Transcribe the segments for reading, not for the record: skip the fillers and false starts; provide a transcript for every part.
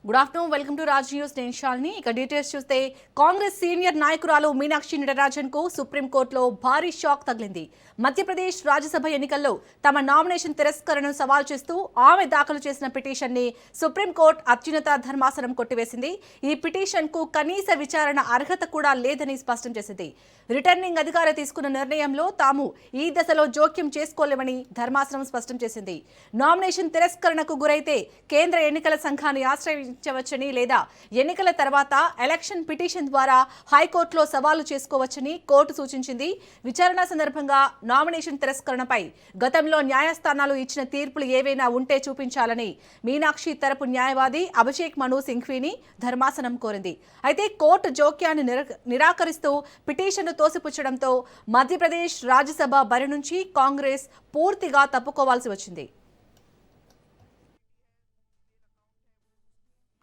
Good afternoon, welcome to Raj news. నేను శాలిని. ఇక details చూస్తే కాంగ్రెస్ సీనియర్ నాయకురాలు మీనాక్షి నటరాజన్ కు సుప్రీంకోర్టులో భారీ షాక్ తగిలింది. మధ్యప్రదేశ్ రాజ్యసభ ఎన్నికల్లో తమ నామినేషన్ తిరస్కరణను సవాల్ చేస్తూ ఆమె దాఖలు చేసిన పిటిషన్ ని సుప్రీంకోర్టు అత్యున్నత ధర్మాసనం కొట్టివేసింది. ఈ పిటిషన్ కు కనీస విచారణ అర్హత కూడా లేదని స్పష్టం చేసింది. రిటర్నింగ్ అధికారి తీసుకున్న నిర్ణయంలో తాము ఈ దశలో జోక్యం చేసుకోలేమని ధర్మాసనం స్పష్టం చేసింది. నామినేషన్ తిరస్కరణకు గురైతే కేంద్ర ఎన్నికల సంఘాన్ని ఆశ్రయించవచ్చని లేదా ఎన్నికల తర్వాత ఎలక్షన్ పిటిషన్ ద్వారా హైకోర్టులో సవాలు చేసుకోవచ్చని కోర్టు సూచించింది. విచారణ సందర్భంగా నామినేషన్ తిరస్కరణపై గతంలో న్యాయస్థానాలు ఇచ్చిన తీర్పులు ఏవైనా ఉంటే చూపించాలని మీనాక్షి తరపు న్యాయవాది అభిషేక్ మను సింఘ్వీని ధర్మాసనం కోరింది. అయితే కోర్టు జోక్యాన్ని నిరాకరిస్తూ పిటిషన్ను తోసిపుచ్చడంతో మధ్యప్రదేశ్ రాజ్యసభ బరి నుంచి కాంగ్రెస్ పూర్తిగా తప్పుకోవాల్సి వచ్చింది.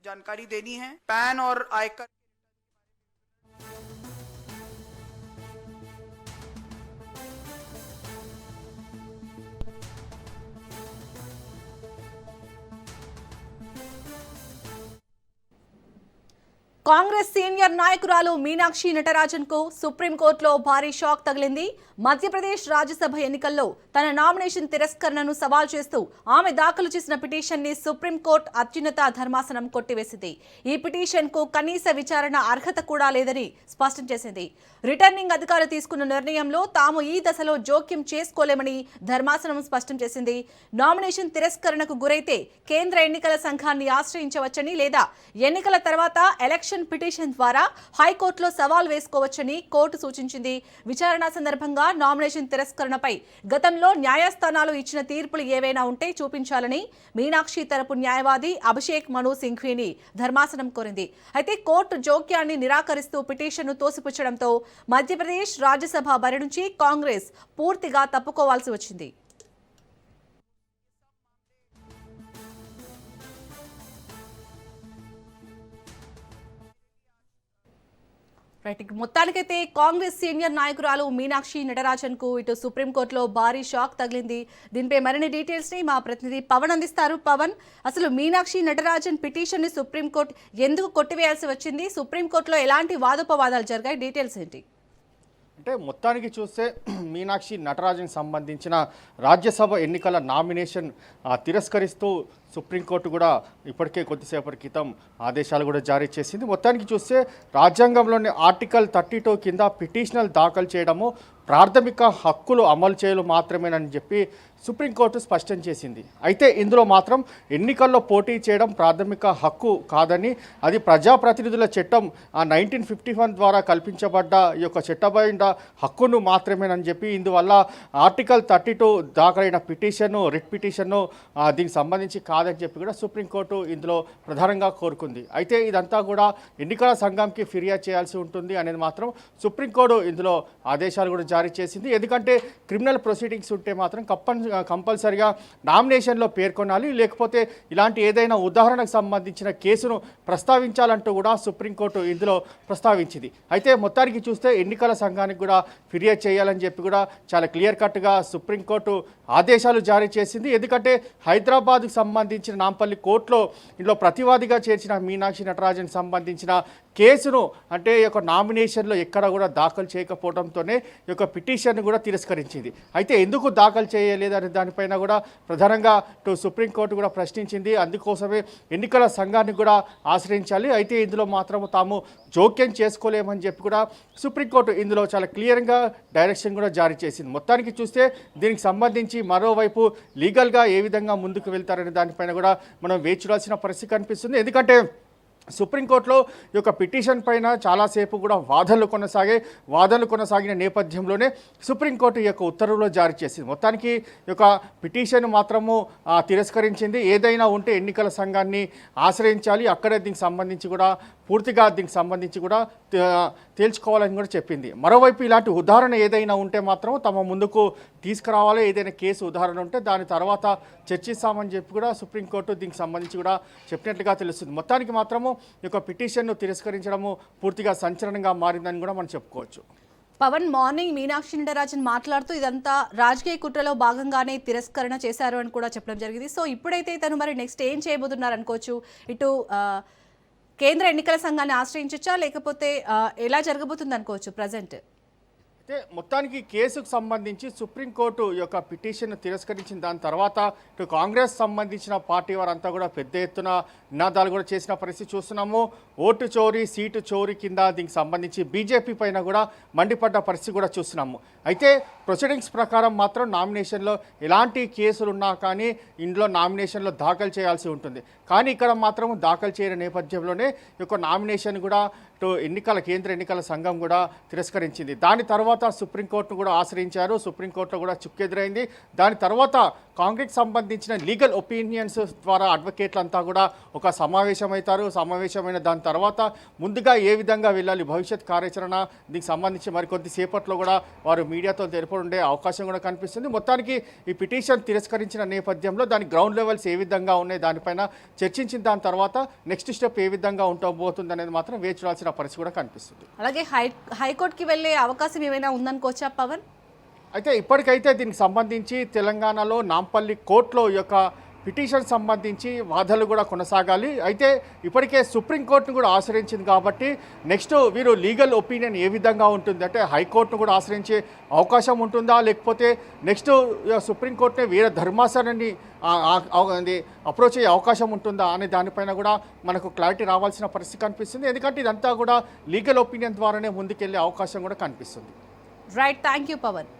जानकारी देनी है। पैन और आयकर కాంగ్రెస్ సీనియర్ నాయకురాలు మీనాక్షి నటరాజన్ కు సుప్రీంకోర్టులో భారీ షాక్ తగిలింది. మధ్యప్రదేశ్ రాజ్యసభ ఎన్నికల్లో తన నామినేషన్ తిరస్కరణను సవాల్ చేస్తూ ఆమె దాఖలు చేసిన పిటిషన్ ని సుప్రీంకోర్టు అత్యున్నత ధర్మాసనం కొట్టివేసింది. ఈ పిటిషన్ కు కనీస విచారణ అర్హత కూడా లేదని స్పష్టం చేసింది. రిటర్నింగ్ అధికారి తీసుకున్న నిర్ణయంలో తాము ఈ దశలో జోక్యం చేసుకోలేమని ధర్మాసనం స్పష్టం చేసింది. నామినేషన్ తిరస్కరణకు గురైతే కేంద్ర ఎన్నికల సంఘాన్ని ఆశ్రయించవచ్చని లేదా ఎన్నికల తర్వాత ఎలక్షన్ పిటిషన్ ద్వారా హైకోర్టులో సవాల్ వేసుకోవచ్చని కోర్టు సూచించింది. విచారణ సందర్భంగా నామినేషన్ తిరస్కరణపై గతంలో న్యాయస్థానాలు ఇచ్చిన తీర్పులు ఏవైనా ఉంటే చూపించాలని మీనాక్షి తరపు న్యాయవాది అభిషేక్ మను సింఘ్వీని ధర్మాసనం కోరింది. అయితే కోర్టు జోక్యాన్ని నిరాకరిస్తూ పిటిషన్ను తోసిపుచ్చడంతో మధ్యప్రదేశ్ రాజ్యసభ బరి నుంచి కాంగ్రెస్ పూర్తిగా తప్పుకోవాల్సి వచ్చింది. మొత్తానికైతే కాంగ్రెస్ సీనియర్ నాయకురాలు మీనాక్షి నటరాజన్ కు ఇటు సుప్రీంకోర్టులో భారీ షాక్ తగిలింది. దీనిపై మరిన్ని డీటెయిల్స్ ని మా ప్రతినిధి పవన్ అందిస్తారు. పవన్, అసలు మీనాక్షి నటరాజన్ పిటిషన్ ని సుప్రీంకోర్టు ఎందుకు కొట్టివేయాల్సి వచ్చింది? సుప్రీంకోర్టులో ఎలాంటి వాదోపవాదాలు జరిగాయి? డీటెయిల్స్ ఏంటి? అంటే మొత్తానికి చూస్తే మీనాక్షి నటరాజన్ సంబంధించిన రాజ్యసభ ఎన్నికల నామినేషన్ తిరస్కరిస్తూ సుప్రీంకోర్టు కూడా ఇప్పటికే కొద్దిసేపటి క్రితం ఆదేశాలు కూడా జారీ చేసింది. మొత్తానికి చూస్తే రాజ్యాంగంలోని ఆర్టికల్ 32 కింద పిటిషనల్ దాఖలు చేయడము ప్రాథమిక హక్కులు అమలు చేయలు మాత్రమేనని చెప్పి సుప్రీంకోర్టు స్పష్టం చేసింది. అయితే ఇందులో మాత్రం ఎన్నికల్లో పోటీ చేయడం ప్రాథమిక హక్కు కాదని, అది ప్రజాప్రతినిధుల చట్టం 1951 ద్వారా కల్పించబడ్డ ఈ యొక్క చట్టబడిన హక్కును మాత్రమేనని చెప్పి ఇందువల్ల ఆర్టికల్ 32 దాఖలైన పిటిషన్ను రిట్ పిటిషన్ను దీనికి సంబంధించి కాదని చెప్పి కూడా సుప్రీంకోర్టు ఇందులో ప్రధానంగా కోరుకుంది. అయితే ఇదంతా కూడా ఎన్నికల సంఘంకి ఫిర్యాదు చేయాల్సి ఉంటుంది అనేది మాత్రం సుప్రీంకోర్టు ఇందులో ఆదేశాలు కూడా జారీ చేసింది. ఎందుకంటే క్రిమినల్ ప్రొసీడింగ్స్ ఉంటే మాత్రం కంపల్సరిగా నామినేషన్లో పేర్కొనాలి, లేకపోతే ఇలాంటి ఏదైనా ఉదాహరణకు సంబంధించిన కేసును ప్రస్తావించాలంటూ కూడా సుప్రీంకోర్టు ఇందులో ప్రస్తావించింది. అయితే మొత్తానికి చూస్తే ఎన్నికల సంఘానికి కూడా ఫిర్యాదు చేయాలని చెప్పి కూడా చాలా క్లియర్ కట్గా సుప్రీంకోర్టు ఆదేశాలు జారీ చేసింది. ఎందుకంటే హైదరాబాద్కు సంబంధించిన నాంపల్లి కోర్టులో ఇందులో ప్రతివాదిగా చేర్చిన మీనాక్షి నటరాజన్ సంబంధించిన కేసును అంటే ఈ యొక్క నామినేషన్లో ఎక్కడ కూడా దాఖలు చేయకపోవడంతోనే ఈ యొక్క పిటిషన్ కూడా తిరస్కరించింది. అయితే ఎందుకు దాఖలు చేయలేదు అనే దానిపైన కూడా ప్రధానంగా సుప్రీంకోర్టు కూడా ప్రశ్నించింది. అందుకోసమే ఎన్నికల సంఘాన్ని కూడా ఆశ్రయించాలి, అయితే ఇందులో మాత్రం తాము జోక్యం చేసుకోలేమని చెప్పి కూడా సుప్రీంకోర్టు ఇందులో చాలా క్లియర్గా డైరెక్షన్ కూడా జారీ చేసింది. మొత్తానికి చూస్తే దీనికి సంబంధించి మరోవైపు లీగల్గా ఏ విధంగా ముందుకు వెళ్తారనే దానిపైన కూడా మనం వేచి చూడాల్సిన పరిస్థితి కనిపిస్తుంది. ఎందుకంటే సుప్రీంకోర్టులో ఈ యొక్క పిటిషన్ పైన చాలాసేపు కూడా వాదనలు కొనసాగిన నేపథ్యంలోనే సుప్రీంకోర్టు ఈ యొక్క ఉత్తర్వులు జారీ చేసింది. మొత్తానికి ఈ యొక్క పిటిషన్ మాత్రము తిరస్కరించింది. ఏదైనా ఉంటే ఎన్నికల సంఘాన్ని ఆశ్రయించాలి, అక్కడే దీనికి సంబంధించి కూడా పూర్తిగా దీనికి సంబంధించి కూడా తేల్చుకోవాలని కూడా చెప్పింది. మరోవైపు ఇలాంటి ఉదాహరణ ఏదైనా ఉంటే మాత్రం తమ ముందుకు తీసుకురావాలి, ఏదైనా కేసు ఉదాహరణ ఉంటే దాని తర్వాత చర్చిస్తామని చెప్పి కూడా సుప్రీంకోర్టు దీనికి సంబంధించి కూడా చెప్పినట్లుగా తెలుస్తుంది. మొత్తానికి మాత్రము ఈ యొక్క పిటిషన్ను తిరస్కరించడము పూర్తిగా సంచలనంగా మారిందని కూడా మనం చెప్పుకోవచ్చు. పవన్ మార్నింగ్ మీనాక్షి నటరాజన్ మాట్లాడుతూ ఇదంతా రాజకీయ కుట్రలో భాగంగానే తిరస్కరణ చేశారు అని కూడా చెప్పడం జరిగింది. సో ఇప్పుడైతే తను మరి నెక్స్ట్ ఏం చేయబోతున్నారు అనుకోవచ్చు? ఇటు కేంద్ర ఎన్నికల సంఘాన్ని ఆశ్రయించొచ్చా, లేకపోతే ఎలా జరగబోతుంది అనుకోవచ్చు ప్రజెంట్? అయితే మొత్తానికి కేసుకు సంబంధించి సుప్రీంకోర్టు యొక్క పిటిషన్ తిరస్కరించిన దాని తర్వాత ఇటు కాంగ్రెస్ సంబంధించిన పార్టీ వారంతా కూడా పెద్ద ఎత్తున నినాదాలు కూడా చేసిన పరిస్థితి చూస్తున్నాము. ఓటు చోరీ, సీటు చోరీ కింద దీనికి సంబంధించి బీజేపీ పైన కూడా మండిపడ్డ పరిస్థితి కూడా చూస్తున్నాము. అయితే ప్రొసీడింగ్స్ ప్రకారం మాత్రం నామినేషన్లో ఎలాంటి కేసులు ఉన్నా కానీ ఇందులో నామినేషన్లో దాఖలు చేయాల్సి ఉంటుంది. కానీ ఇక్కడ మాత్రం దాఖలు చేయని నేపథ్యంలోనే ఈ యొక్క నామినేషన్ కూడా కేంద్ర ఎన్నికల సంఘం కూడా తిరస్కరించింది. దాని తర్వాత సుప్రీంకోర్టును కూడా ఆశ్రయించారు. సుప్రీంకోర్టులో కూడా చుక్కెదురైంది. దాని తర్వాత కాంగ్రెస్ సంబంధించిన లీగల్ ఒపీనియన్స్ ద్వారా అడ్వకేట్లంతా కూడా ఒక సమావేశమవుతారు. సమావేశమైన దాని తర్వాత ముందుగా ఏ విధంగా వెళ్ళాలి, భవిష్యత్ కార్యాచరణ దీనికి సంబంధించి మరికొద్దిసేపట్లో కూడా వారు మీడియాతో ఉండే అవకాశం కూడా కనిపిస్తుంది. మొత్తానికి ఈ పిటిషన్ తిరస్కరించిన నేపథ్యంలో దాని గ్రౌండ్ లెవెల్స్ ఏ విధంగా ఉన్నాయి దానిపైన చర్చించిన దాని తర్వాత నెక్స్ట్ స్టెప్ ఏ విధంగా ఉండబోతుంది అనేది మాత్రం వేచి చూడాల్సిన పరిస్థితి కూడా కనిపిస్తుంది. అలాగే హైకోర్టుకి వెళ్ళే అవకాశం ఏమైనా ఉందనుకోవచ్చా పవన్? అయితే ఇప్పటికైతే దీనికి సంబంధించి తెలంగాణలో నాంపల్లి కోర్టులో ఈ యొక్క పిటిషన్ సంబంధించి వాదనలు కూడా కొనసాగాలి. అయితే ఇప్పటికే సుప్రీంకోర్టును కూడా ఆశ్రయించింది కాబట్టి నెక్స్ట్ వీరు లీగల్ ఒపీనియన్ ఏ విధంగా ఉంటుంది అంటే హైకోర్టును కూడా ఆశ్రయించే అవకాశం ఉంటుందా, లేకపోతే నెక్స్ట్ సుప్రీంకోర్టునే వేరే ధర్మాసనాన్ని అప్రోచ్ అయ్యే అవకాశం ఉంటుందా అనే దానిపైన కూడా మనకు క్లారిటీ రావాల్సిన పరిస్థితి కనిపిస్తుంది. ఎందుకంటే ఇదంతా కూడా లీగల్ ఒపీనియన్ ద్వారానే ముందుకెళ్లే అవకాశం కూడా కనిపిస్తుంది. Right, thank you Pawan.